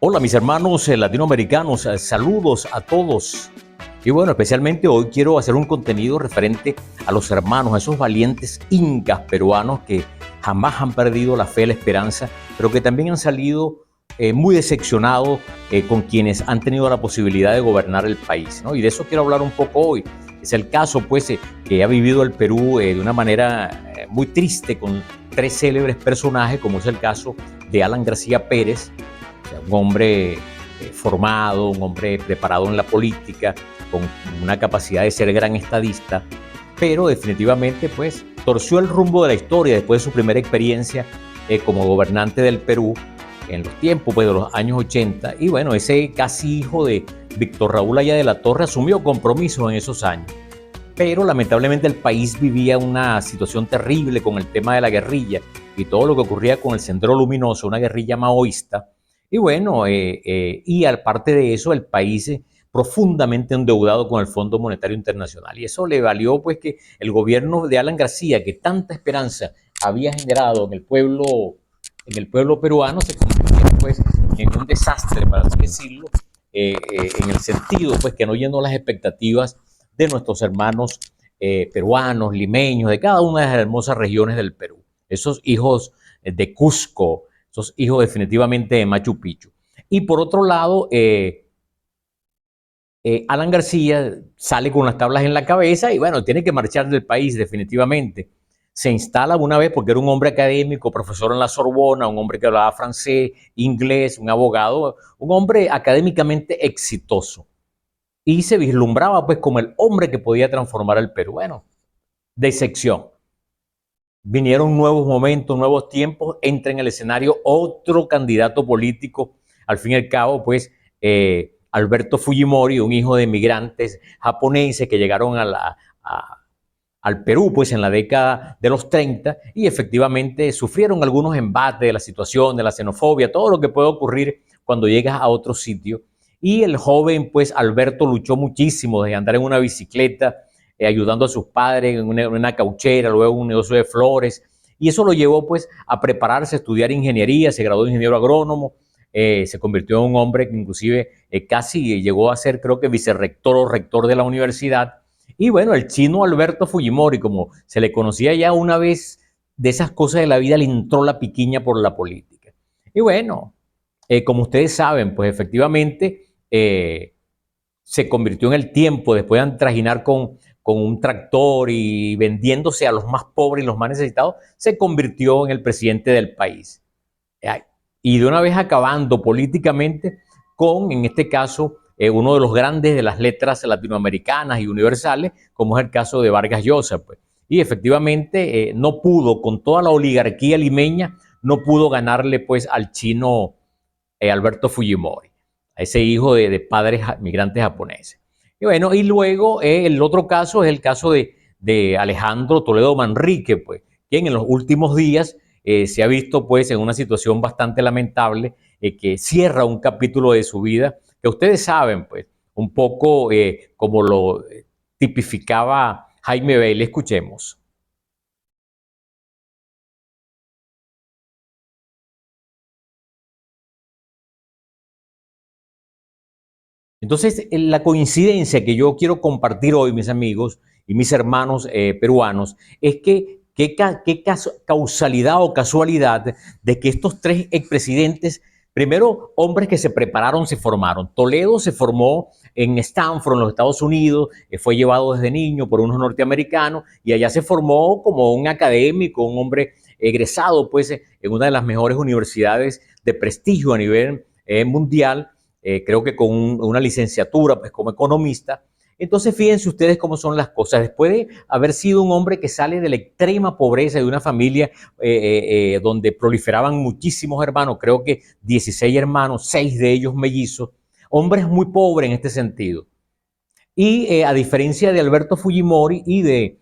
Hola mis hermanos latinoamericanos, saludos a todos. Y bueno, especialmente hoy quiero hacer un contenido referente a los hermanos, a esos valientes incas peruanos que jamás han perdido la fe, la esperanza, pero que también han salido muy decepcionados con quienes han tenido la posibilidad de gobernar el país, ¿no? Y de eso quiero hablar un poco hoy. Es el caso, pues, que ha vivido el Perú de una manera muy triste con tres célebres personajes, como es el caso de Alan García Pérez, un hombre formado, un hombre preparado en la política, con una capacidad de ser gran estadista, pero definitivamente pues torció el rumbo de la historia después de su primera experiencia como gobernante del Perú en los tiempos pues, de los años 80. Y bueno, ese casi hijo de Víctor Raúl Haya de la Torre asumió compromisos en esos años. Pero lamentablemente el país vivía una situación terrible con el tema de la guerrilla y todo lo que ocurría con el Sendero Luminoso, una guerrilla maoísta. Y bueno, y aparte de eso, el país profundamente endeudado con el Fondo Monetario Internacional. Y eso le valió pues que el gobierno de Alan García, que tanta esperanza había generado en el pueblo peruano, se convirtió pues en un desastre, para así decirlo, en el sentido pues que no llenó las expectativas de nuestros hermanos peruanos, limeños, de cada una de las hermosas regiones del Perú. Esos hijos de Cusco, esos hijos definitivamente de Machu Picchu. Y por otro lado, Alan García sale con las tablas en la cabeza y bueno, tiene que marchar del país definitivamente. Se instala una vez porque era un hombre académico, profesor en la Sorbona, un hombre que hablaba francés, inglés, un abogado, un hombre académicamente exitoso. Y se vislumbraba pues como el hombre que podía transformar el Perú. Bueno, decepción. Vinieron nuevos momentos, nuevos tiempos, entra en el escenario otro candidato político, al fin y al cabo, pues, Alberto Fujimori, un hijo de migrantes japoneses que llegaron al Perú, pues, en la década de los 30 y efectivamente sufrieron algunos embates de la situación, de la xenofobia, todo lo que puede ocurrir cuando llegas a otro sitio. Y el joven, pues, Alberto luchó muchísimo desde andar en una bicicleta, ayudando a sus padres en una cauchera, luego un negocio de flores, y eso lo llevó pues a prepararse, a estudiar ingeniería, se graduó de ingeniero agrónomo, se convirtió en un hombre que inclusive casi llegó a ser creo que vicerrector o rector de la universidad. Y bueno, el chino Alberto Fujimori, como se le conocía ya una vez, de esas cosas de la vida le entró la piquiña por la política. Y bueno, como ustedes saben, pues efectivamente se convirtió en el tiempo, después de trajinar con un tractor y vendiéndose a los más pobres y los más necesitados, se convirtió en el presidente del país. Y de una vez acabando políticamente con, en este caso, uno de los grandes de las letras latinoamericanas y universales, como es el caso de Vargas Llosa. Pues. Y efectivamente no pudo, con toda la oligarquía limeña, no pudo ganarle pues al chino Alberto Fujimori, a ese hijo de padres migrantes japoneses. Y bueno, y luego el otro caso es el caso de Alejandro Toledo Manrique, pues, quien en los últimos días se ha visto pues en una situación bastante lamentable que cierra un capítulo de su vida que ustedes saben pues un poco como lo tipificaba Jaime Bailey. Escuchemos. Entonces, la coincidencia que yo quiero compartir hoy, mis amigos y mis hermanos peruanos, es que qué causalidad o casualidad de que estos tres expresidentes, primero hombres que se prepararon, se formaron. Toledo se formó en Stanford, en los Estados Unidos, fue llevado desde niño por unos norteamericanos y allá se formó como un académico, un hombre egresado pues en una de las mejores universidades de prestigio a nivel mundial. Creo que con una licenciatura pues, como economista. Entonces, fíjense ustedes cómo son las cosas. Después de haber sido un hombre que sale de la extrema pobreza de una familia donde proliferaban muchísimos hermanos, creo que 16 hermanos, 6 de ellos mellizos, hombres muy pobres en este sentido. Y a diferencia de Alberto Fujimori y de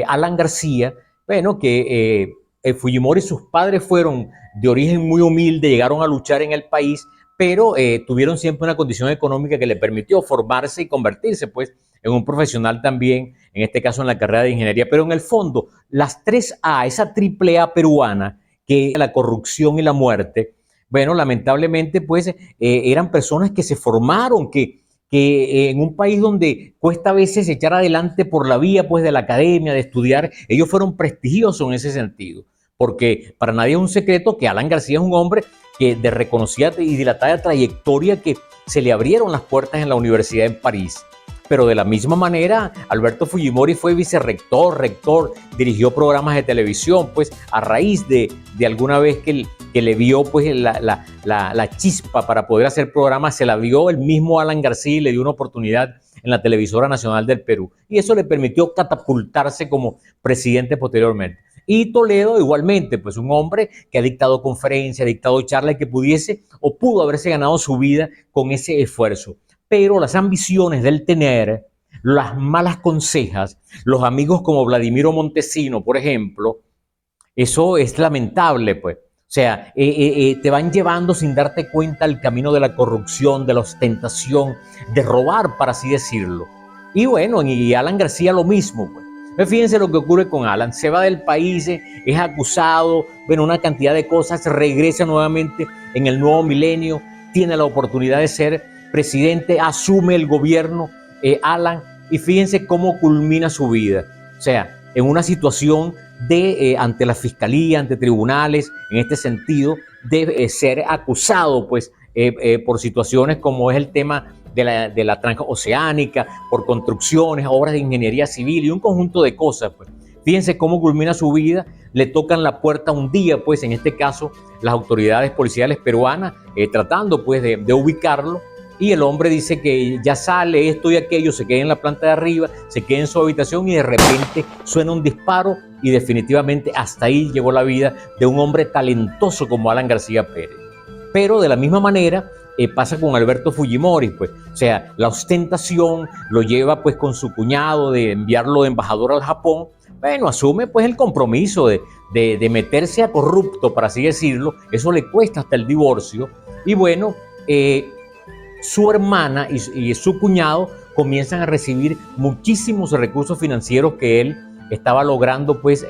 Alan García, bueno, que Fujimori y sus padres fueron de origen muy humilde, llegaron a luchar en el país, pero tuvieron siempre una condición económica que le permitió formarse y convertirse pues en un profesional también, en este caso en la carrera de ingeniería. Pero en el fondo, las 3A, esa triple A peruana, que es la corrupción y la muerte, Bueno, lamentablemente, pues eran personas que se formaron, que en un país donde cuesta a veces echar adelante por la vía pues de la academia, de estudiar, ellos fueron prestigiosos en ese sentido, porque para nadie es un secreto que Alan García es un hombre que de reconocida y dilatada trayectoria, que se le abrieron las puertas en la universidad en París. Pero de la misma manera, Alberto Fujimori fue vicerrector, rector, dirigió programas de televisión, pues a raíz de alguna vez que le vio pues la chispa para poder hacer programas, se la vio el mismo Alan García y le dio una oportunidad en la televisora nacional del Perú. Y eso le permitió catapultarse como presidente posteriormente. Y Toledo igualmente, pues un hombre que ha dictado conferencias, ha dictado charlas, que pudiese o pudo haberse ganado su vida con ese esfuerzo. Pero las ambiciones del tener, las malas consejas, los amigos como Vladimiro Montesino, por ejemplo, eso es lamentable, pues. O sea, te van llevando sin darte cuenta al camino de la corrupción, de la ostentación, de robar, para así decirlo. Y bueno, y Alan García lo mismo, pues. Fíjense lo que ocurre con Alan. Se va del país, es acusado, bueno, una cantidad de cosas, regresa nuevamente en el nuevo milenio, tiene la oportunidad de ser presidente, asume el gobierno, Alan, y fíjense cómo culmina su vida. O sea, en una situación de, ante la fiscalía, ante tribunales, en este sentido, de ser acusado, pues, por situaciones como es el tema de la transoceánica, por construcciones, obras de ingeniería civil y un conjunto de cosas, pues. Fíjense cómo culmina su vida, le tocan la puerta un día, pues, en este caso, las autoridades policiales peruanas, tratando, pues, de ubicarlo, y el hombre dice que ya sale esto y aquello, se queda en la planta de arriba, se queda en su habitación y de repente suena un disparo y definitivamente hasta ahí llegó la vida de un hombre talentoso como Alan García Pérez. Pero de la misma manera pasa con Alberto Fujimori, pues, o sea, la ostentación lo lleva pues con su cuñado de enviarlo de embajador al Japón. Bueno, asume pues el compromiso de meterse a corrupto, para así decirlo, eso le cuesta hasta el divorcio, y bueno, su hermana y su cuñado comienzan a recibir muchísimos recursos financieros que él estaba logrando, pues,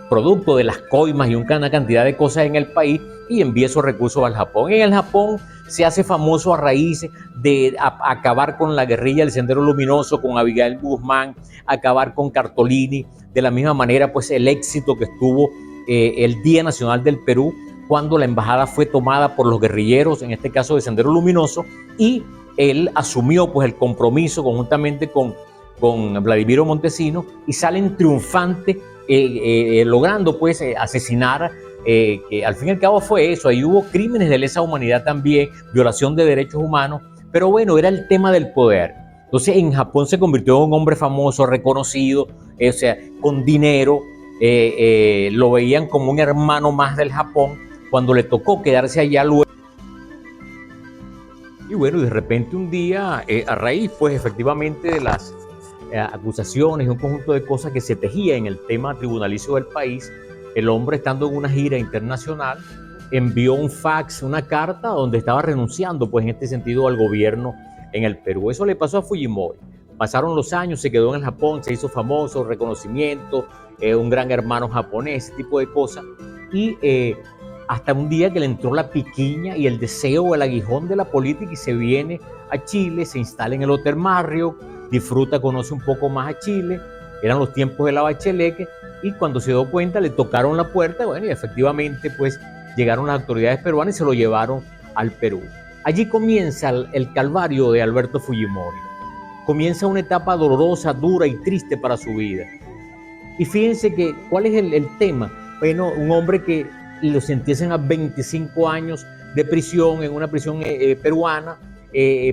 producto de las coimas y una cantidad de cosas en el país, y envía esos recursos al Japón. En el Japón se hace famoso a raíz de acabar con la guerrilla del Sendero Luminoso, con Abigail Guzmán, acabar con Cartolini. De la misma manera, pues, el éxito que estuvo el Día Nacional del Perú, cuando la embajada fue tomada por los guerrilleros, en este caso de Sendero Luminoso, y él asumió pues el compromiso conjuntamente con Vladimiro Montesino, y salen triunfantes, logrando pues asesinar, que al fin y al cabo fue eso. Ahí hubo crímenes de lesa humanidad también, violación de derechos humanos, pero bueno, era el tema del poder. Entonces en Japón se convirtió en un hombre famoso, reconocido, o sea, con dinero, lo veían como un hermano más del Japón. Cuando le tocó quedarse allá luego, y bueno, de repente un día, a raíz pues efectivamente de las acusaciones y un conjunto de cosas que se tejía en el tema tribunalicio del país, el hombre, estando en una gira internacional, envió un fax, una carta donde estaba renunciando pues en este sentido al gobierno en el Perú. Eso le pasó a Fujimori. Pasaron los años, se quedó en el Japón, se hizo famoso, reconocimiento, un gran hermano japonés, ese tipo de cosas, y hasta un día que le entró la piquiña y el deseo, el aguijón de la política, y se viene a Chile, se instala en el Hotel Marriott, disfruta, conoce un poco más a Chile. Eran los tiempos de la Bachelet, y cuando se dio cuenta le tocaron la puerta, bueno, y efectivamente pues llegaron las autoridades peruanas y se lo llevaron al Perú. Allí comienza el calvario de Alberto Fujimori. Comienza una etapa dolorosa, dura y triste para su vida. Y fíjense que, ¿cuál es el tema? Bueno, un hombre que lo sentencian a 25 años de prisión en una prisión peruana,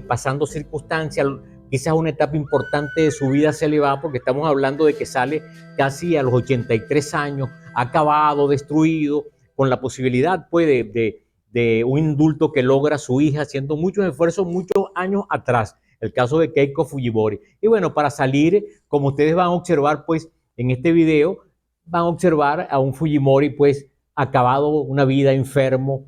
pasando circunstancias, quizás una etapa importante de su vida se le va, porque estamos hablando de que sale casi a los 83 años, acabado, destruido, con la posibilidad pues, de un indulto que logra su hija, haciendo muchos esfuerzos muchos años atrás, el caso de Keiko Fujimori. Y bueno, para salir, como ustedes van a observar pues en este video, van a observar a un Fujimori pues acabado una vida, enfermo,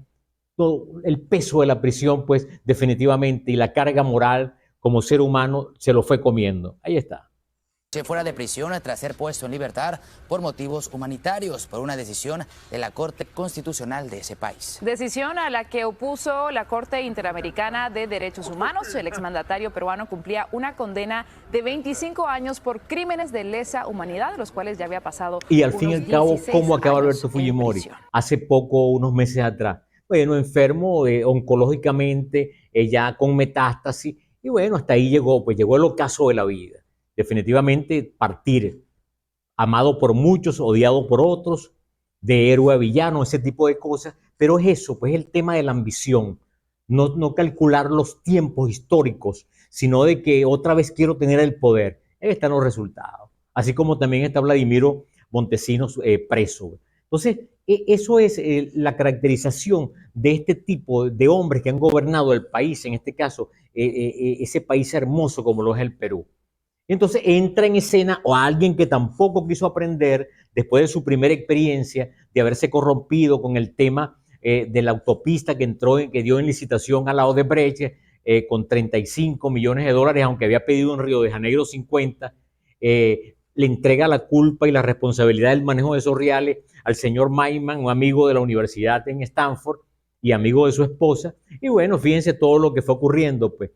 todo el peso de la prisión pues definitivamente, y la carga moral como ser humano se lo fue comiendo. Ahí está. anoche fuera de prisión tras ser puesto en libertad por motivos humanitarios por una decisión de la Corte Constitucional de ese país. Decisión a la que opuso la Corte Interamericana de Derechos Humanos. El exmandatario peruano cumplía una condena de 25 años por crímenes de lesa humanidad, de los cuales ya había pasado. Y al fin y al cabo, ¿cómo acaba Alberto Fujimori? Hace poco, unos meses atrás, bueno, enfermo oncológicamente, ya con metástasis, y bueno, hasta ahí llegó, pues llegó el ocaso de la vida. Definitivamente partir, amado por muchos, odiado por otros, de héroe a villano, ese tipo de cosas, pero es eso, pues el tema de la ambición, no calcular los tiempos históricos, sino de que otra vez quiero tener el poder. Ahí están los resultados. Así como también está Vladimiro Montesinos preso. Entonces, eso es la caracterización de este tipo de hombres que han gobernado el país, en este caso, ese país hermoso como lo es el Perú. Entonces entra en escena o alguien que tampoco quiso aprender después de su primera experiencia de haberse corrompido con el tema de la autopista que dio en licitación a la Odebrecht con 35 millones de dólares, aunque había pedido en Río de Janeiro 50, le entrega la culpa y la responsabilidad del manejo de esos reales al señor Maiman, un amigo de la universidad en Stanford y amigo de su esposa. Y bueno, fíjense todo lo que fue ocurriendo, pues.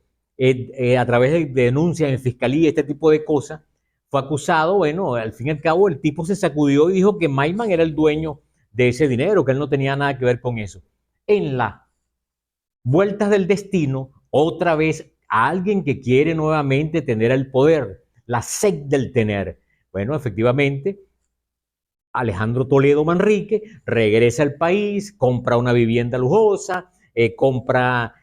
A través de denuncias en fiscalía, este tipo de cosas, fue acusado. Bueno, al fin y al cabo el tipo se sacudió y dijo que Maiman era el dueño de ese dinero, que él no tenía nada que ver con eso. En las vueltas del destino, otra vez a alguien que quiere nuevamente tener el poder, la sed del tener. Bueno, efectivamente, Alejandro Toledo Manrique regresa al país, compra una vivienda lujosa, compra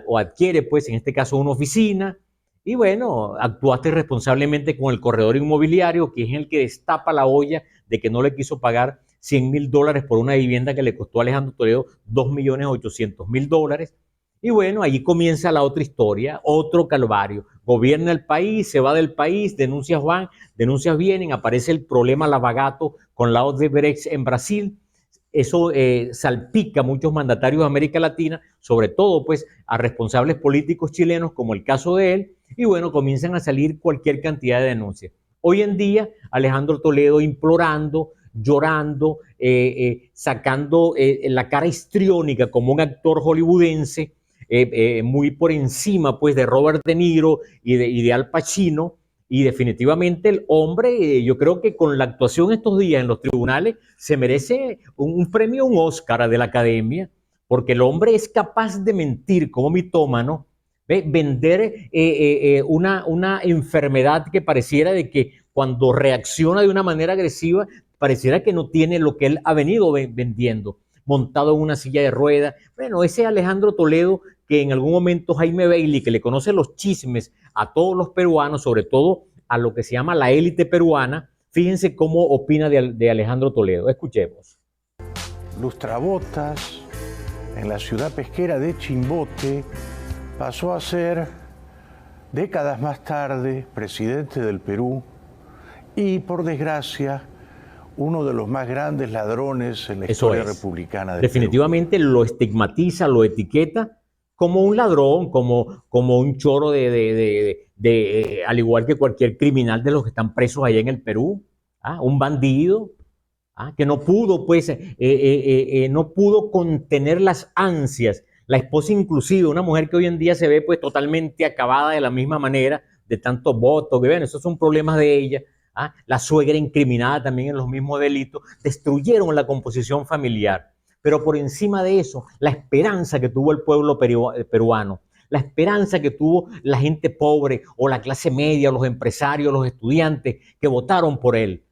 o adquiere, pues, en este caso, una oficina, y bueno, actuaste irresponsablemente con el corredor inmobiliario, que es el que destapa la olla de que no le quiso pagar $100,000 por una vivienda que le costó a Alejandro Toledo $2,800,000. Y bueno, allí comienza la otra historia, otro calvario. Gobierna el país, se va del país, denuncias van, denuncias vienen, aparece el problema Lavagato con la Odebrecht en Brasil. Eso salpica a muchos mandatarios de América Latina, sobre todo pues a responsables políticos chilenos, como el caso de él, y bueno, comienzan a salir cualquier cantidad de denuncias. Hoy en día, Alejandro Toledo implorando, llorando, sacando la cara histriónica como un actor hollywoodense, muy por encima pues de Robert De Niro y de Al Pacino, y definitivamente el hombre, yo creo que con la actuación estos días en los tribunales se merece un premio, un Oscar de la Academia, porque el hombre es capaz de mentir como mitómano, vender una enfermedad que pareciera de que cuando reacciona de una manera agresiva, pareciera que no tiene lo que él ha venido vendiendo, montado en una silla de ruedas. Bueno, ese Alejandro Toledo que en algún momento Jaime Bailey, que le conoce los chismes a todos los peruanos, sobre todo a lo que se llama la élite peruana, fíjense cómo opina de Alejandro Toledo. Escuchemos. Lustrabotas, en la ciudad pesquera de Chimbote, pasó a ser, décadas más tarde, presidente del Perú y, por desgracia, uno de los más grandes ladrones en la historia republicana del Definitivamente Perú. Lo estigmatiza, lo etiqueta como un ladrón, como un choro al igual que cualquier criminal de los que están presos allá en el Perú, un bandido, que no pudo, pues, no pudo contener las ansias. La esposa inclusive, una mujer que hoy en día se ve pues totalmente acabada de la misma manera, de tantos votos, que bueno, esos son problemas de ella. La suegra incriminada también en los mismos delitos, destruyeron la composición familiar. Pero por encima de eso, la esperanza que tuvo el pueblo peruano, la esperanza que tuvo la gente pobre o la clase media, los empresarios, los estudiantes que votaron por él,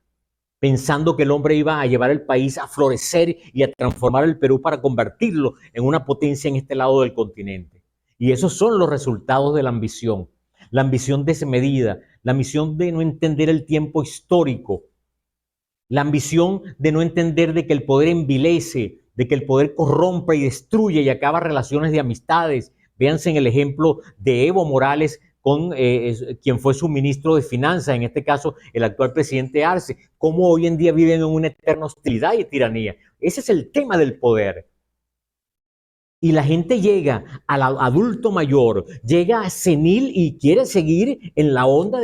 pensando que el hombre iba a llevar el país a florecer y a transformar el Perú para convertirlo en una potencia en este lado del continente. Y esos son los resultados de la ambición desmedida, la ambición de no entender el tiempo histórico, la ambición de no entender de que el poder envilece, de que el poder corrompe y destruye y acaba relaciones de amistades. Véanse en el ejemplo de Evo Morales con quien fue su ministro de Finanzas, en este caso el actual presidente Arce, cómo hoy en día viven en una eterna hostilidad y tiranía. Ese es el tema del poder. Y la gente llega al adulto mayor, llega a senil y quiere seguir en la onda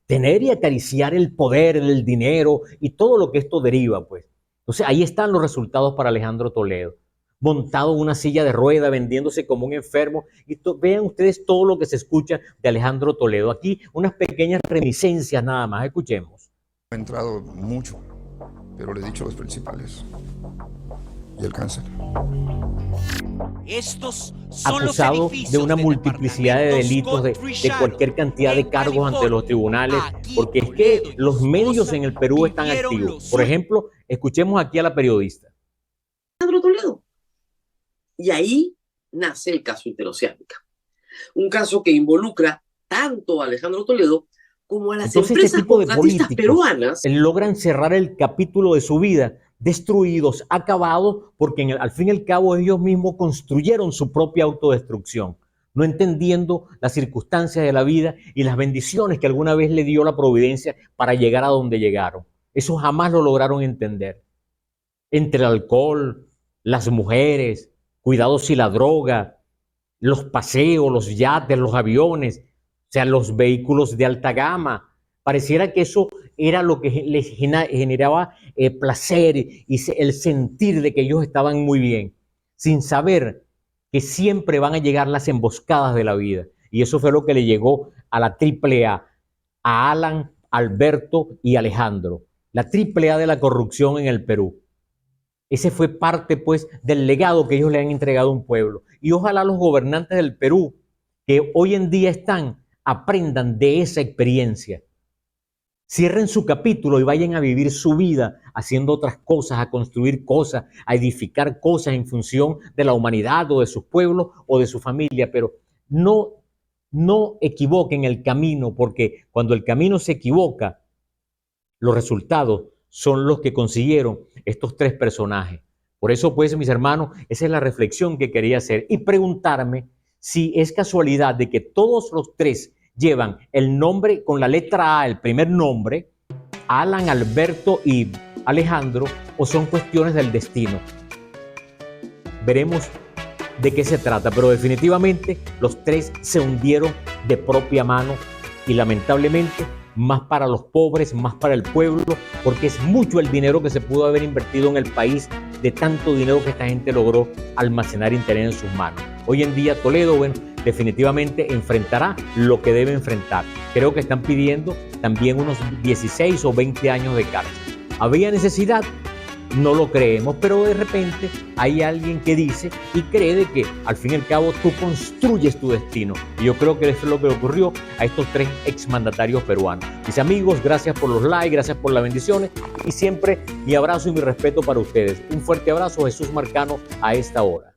tener y acariciar el poder, el dinero y todo lo que esto deriva, pues. Entonces ahí están los resultados para Alejandro Toledo, montado en una silla de rueda, vendiéndose como un enfermo. Y vean ustedes todo lo que se escucha de Alejandro Toledo. Aquí unas pequeñas reminiscencias nada más, escuchemos. He entrado mucho, pero le he dicho los principales. Y el cáncer. Estos son Acusado los de una multiplicidad de delitos, de cualquier cantidad de cargos ante los tribunales, porque es que los medios en el Perú están activos. Por ejemplo, escuchemos aquí a la periodista. Alejandro Toledo. Y ahí nace el caso Interoceánica. Un caso que involucra tanto a Alejandro Toledo como a las empresas contratistas peruanas. Logran cerrar el capítulo de su vida destruidos, acabados, porque al fin y al cabo ellos mismos construyeron su propia autodestrucción, no entendiendo las circunstancias de la vida y las bendiciones que alguna vez le dio la providencia para llegar a donde llegaron. Eso jamás lo lograron entender. Entre el alcohol, las mujeres, cuidado si la droga, los paseos, los yates, los aviones, o sea, los vehículos de alta gama, pareciera que eso era lo que les generaba placer y el sentir de que ellos estaban muy bien, sin saber que siempre van a llegar las emboscadas de la vida. Y eso fue lo que le llegó a la AAA, a Alan, Alberto y Alejandro, la AAA de la corrupción en el Perú. Ese fue parte, pues, del legado que ellos le han entregado a un pueblo. Y ojalá los gobernantes del Perú, que hoy en día están, aprendan de esa experiencia. Cierren su capítulo y vayan a vivir su vida haciendo otras cosas, a construir cosas, a edificar cosas en función de la humanidad o de sus pueblos o de su familia, pero no equivoquen el camino, porque cuando el camino se equivoca, los resultados son los que consiguieron estos tres personajes. Por eso, pues, mis hermanos, esa es la reflexión que quería hacer y preguntarme si es casualidad de que todos los tres llevan el nombre con la letra A, el primer nombre, Alan, Alberto y Alejandro, o son cuestiones del destino. Veremos de qué se trata, pero definitivamente los tres se hundieron de propia mano y lamentablemente más para los pobres, más para el pueblo, porque es mucho el dinero que se pudo haber invertido en el país, de tanto dinero que esta gente logró almacenar y tener en sus manos. Hoy en día Toledo, bueno, definitivamente enfrentará lo que debe enfrentar. Creo que están pidiendo también unos 16 o 20 años de cárcel. ¿Había necesidad? No lo creemos, pero de repente hay alguien que dice y cree de que al fin y al cabo tú construyes tu destino. Y yo creo que eso es lo que le ocurrió a estos tres exmandatarios peruanos. Mis amigos, gracias por los likes, gracias por las bendiciones y siempre mi abrazo y mi respeto para ustedes. Un fuerte abrazo, Jesús Marcano, a esta hora.